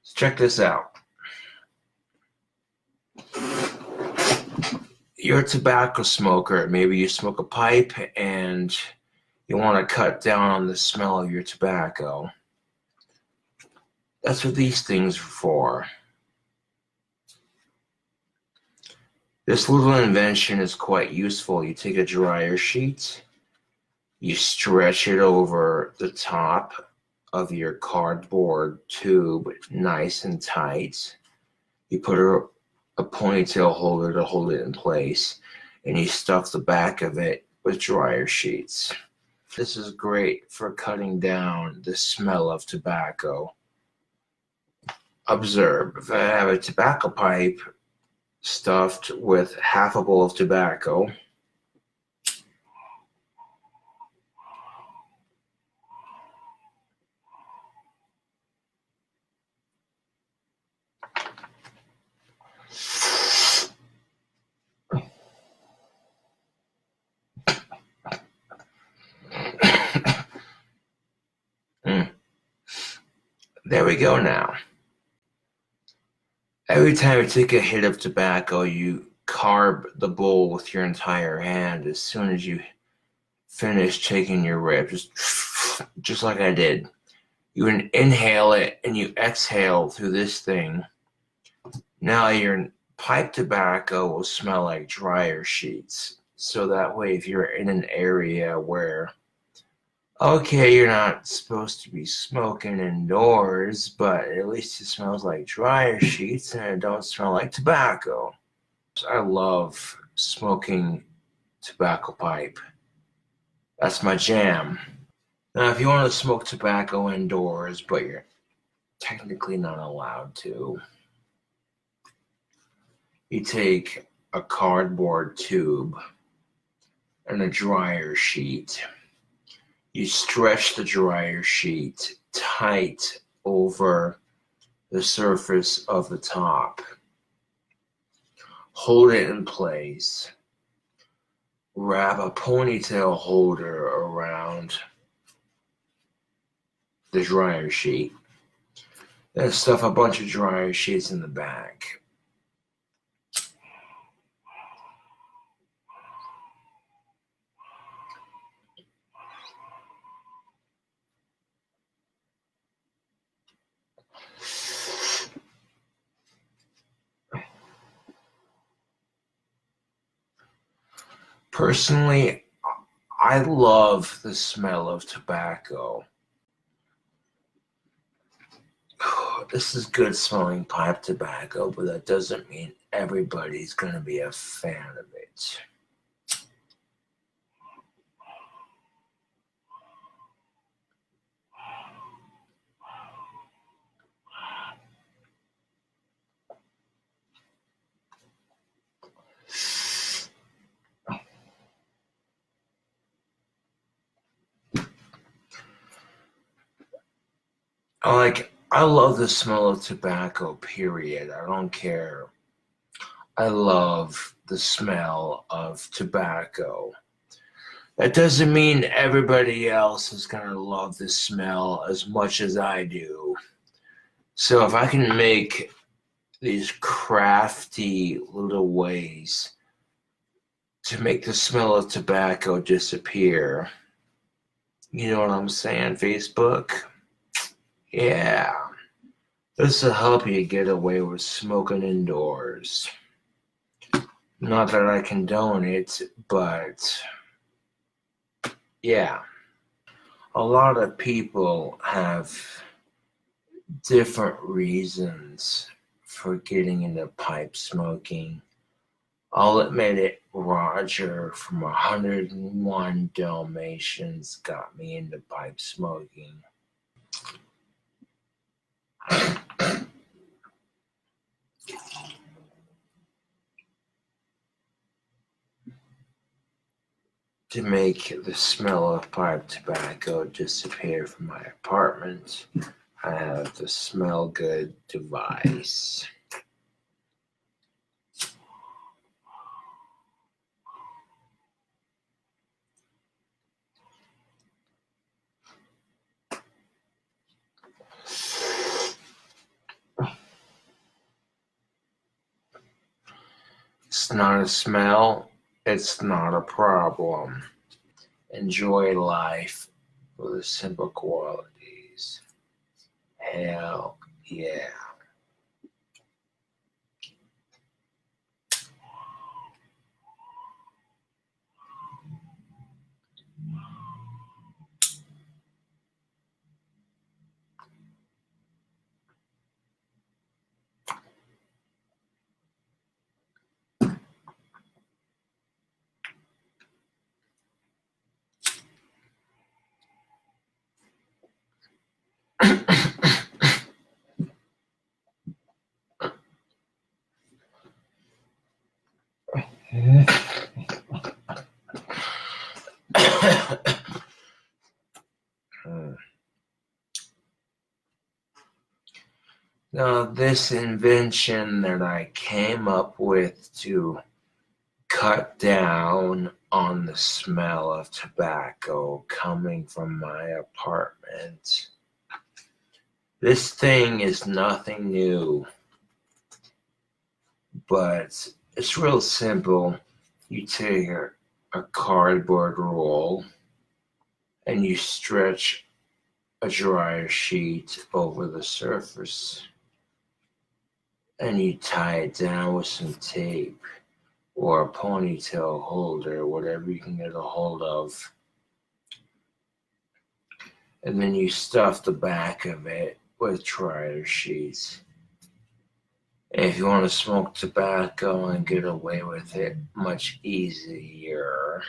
So check this out. You're a tobacco smoker. Maybe you smoke a pipe and you want to cut down on the smell of your tobacco. That's what these things are for. This little invention is quite useful. You take a dryer sheet, you stretch it over the top of your cardboard tube nice and tight. You put a ponytail holder to hold it in place, and you stuff the back of it with dryer sheets. This is great for cutting down the smell of tobacco. Observe, if I have a tobacco pipe stuffed with half a bowl of tobacco, there we go now. Every time you take a hit of tobacco, you carb the bowl with your entire hand as soon as you finish taking your rip, just like I did. You inhale it and you exhale through this thing. Now your pipe tobacco will smell like dryer sheets. So that way, if you're in an area where, okay, you're not supposed to be smoking indoors, but at least it smells like dryer sheets and it don't smell like tobacco. I love smoking tobacco pipe. That's my jam. Now, if you want to smoke tobacco indoors, but you're technically not allowed to, you take a cardboard tube and a dryer sheet. You stretch the dryer sheet tight over the surface of the top. Hold it in place. Wrap a ponytail holder around the dryer sheet. Then stuff a bunch of dryer sheets in the back. Personally, I love the smell of tobacco. This is good smelling pipe tobacco, but that doesn't mean everybody's going to be a fan of it. I love the smell of tobacco, period. I don't care. I love the smell of tobacco. That doesn't mean everybody else is going to love the smell as much as I do. So if I can make these crafty little ways to make the smell of tobacco disappear, you know what I'm saying, Facebook? Yeah. This will help you get away with smoking indoors. Not that I condone it, but yeah. A lot of people have different reasons for getting into pipe smoking. I'll admit it, Roger from 101 Dalmatians got me into pipe smoking. To make the smell of pipe tobacco disappear from my apartment, I have the Smell Good device. it's not a smell, it's not a problem. Enjoy life for the simple qualities. Hell yeah. Now, this invention that I came up with to cut down on the smell of tobacco coming from my apartment. This thing is nothing new, but it's real simple. You take a cardboard roll and you stretch a dryer sheet over the surface and you tie it down with some tape or a ponytail holder, whatever you can get a hold of. And then you stuff the back of it with dryer sheets. And if you want to smoke tobacco and get away with it much easier,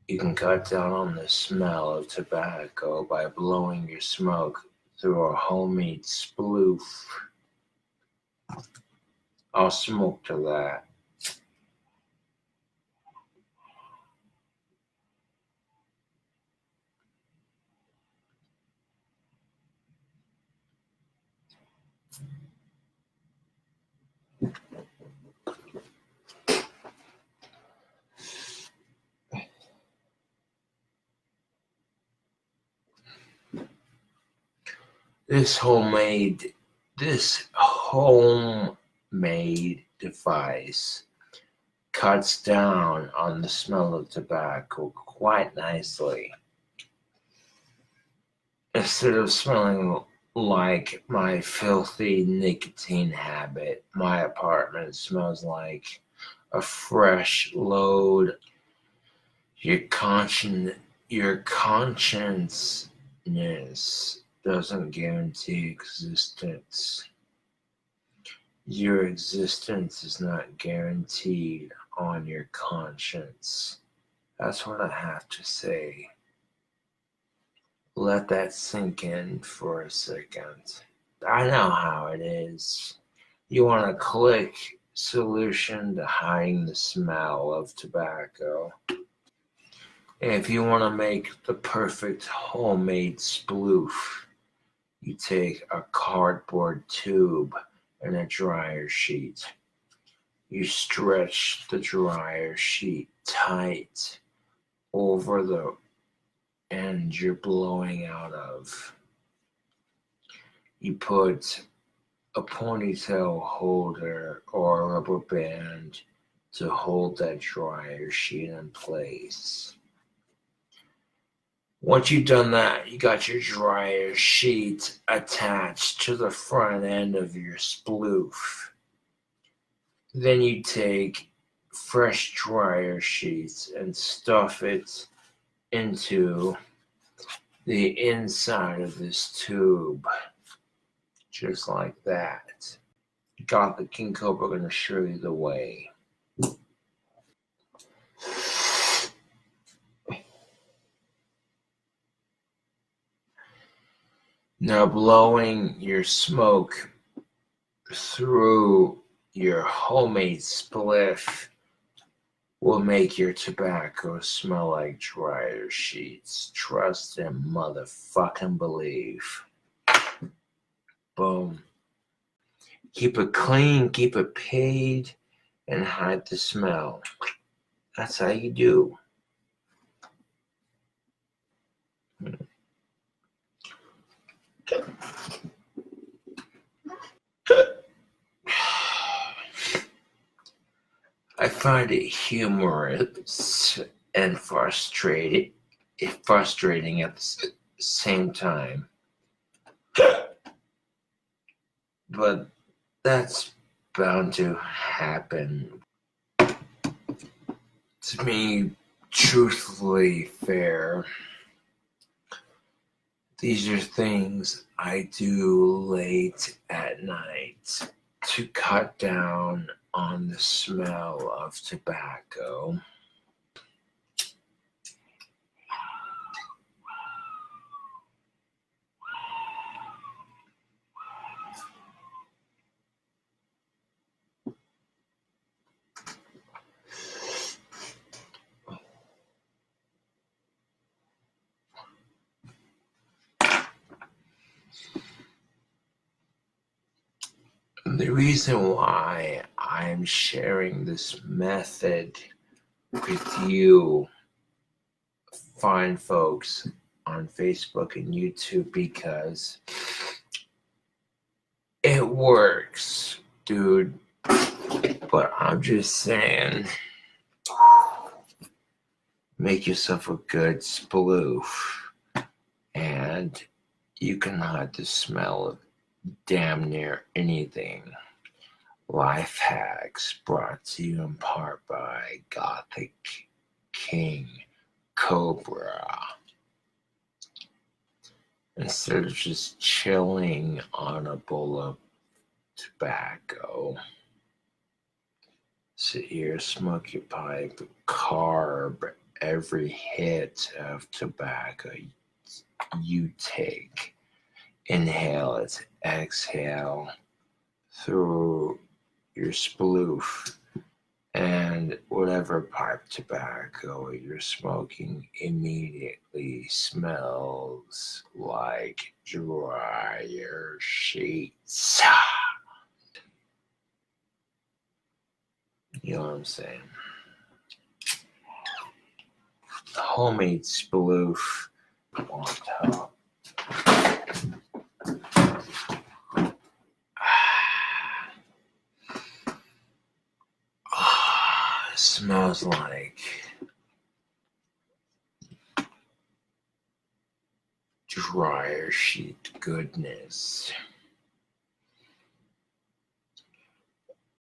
you can cut down on the smell of tobacco by blowing your smoke through a homemade sploof. I'll smoke to that. This homemade device cuts down on the smell of tobacco quite nicely. Instead of smelling like my filthy nicotine habit, my apartment smells like a fresh load. Your consciousness doesn't guarantee existence. Your existence is not guaranteed on your conscience. That's what I have to say. Let that sink in for a second. I know how it is. You want a quick solution to hiding the smell of tobacco. If you want to make the perfect homemade sploof, you take a cardboard tube and a dryer sheet. You stretch the dryer sheet tight over the end you're blowing out of. You put a ponytail holder or a rubber band to hold that dryer sheet in place. Once you've done that, you got your dryer sheet attached to the front end of your sploof. Then you take fresh dryer sheets and stuff it into the inside of this tube, just like that. Got the King Cobra going to show you the way. Now blowing your smoke through your homemade spliff will make your tobacco smell like dryer sheets. Trust and motherfucking believe. Boom. Keep it clean, keep it paid, and hide the smell. That's how you do. I find it humorous and frustrating at the same time. But that's bound to happen. To be truthfully fair, these are things I do late at night to cut down on the smell of tobacco. The reason why I'm sharing this method with you fine folks on Facebook and YouTube, because it works, dude. But I'm just saying, make yourself a good sploof and you can hide the smell of damn near anything. Life hacks brought to you in part by Gothic King Cobra. Instead of just chilling on a bowl of tobacco, sit here, smoke your pipe, carb every hit of tobacco you take. Inhale it, exhale through your sploof, and whatever pipe tobacco you're smoking immediately smells like dryer sheets. You know what I'm saying? Homemade sploof on top. Smells like Dryr Sht Goodness.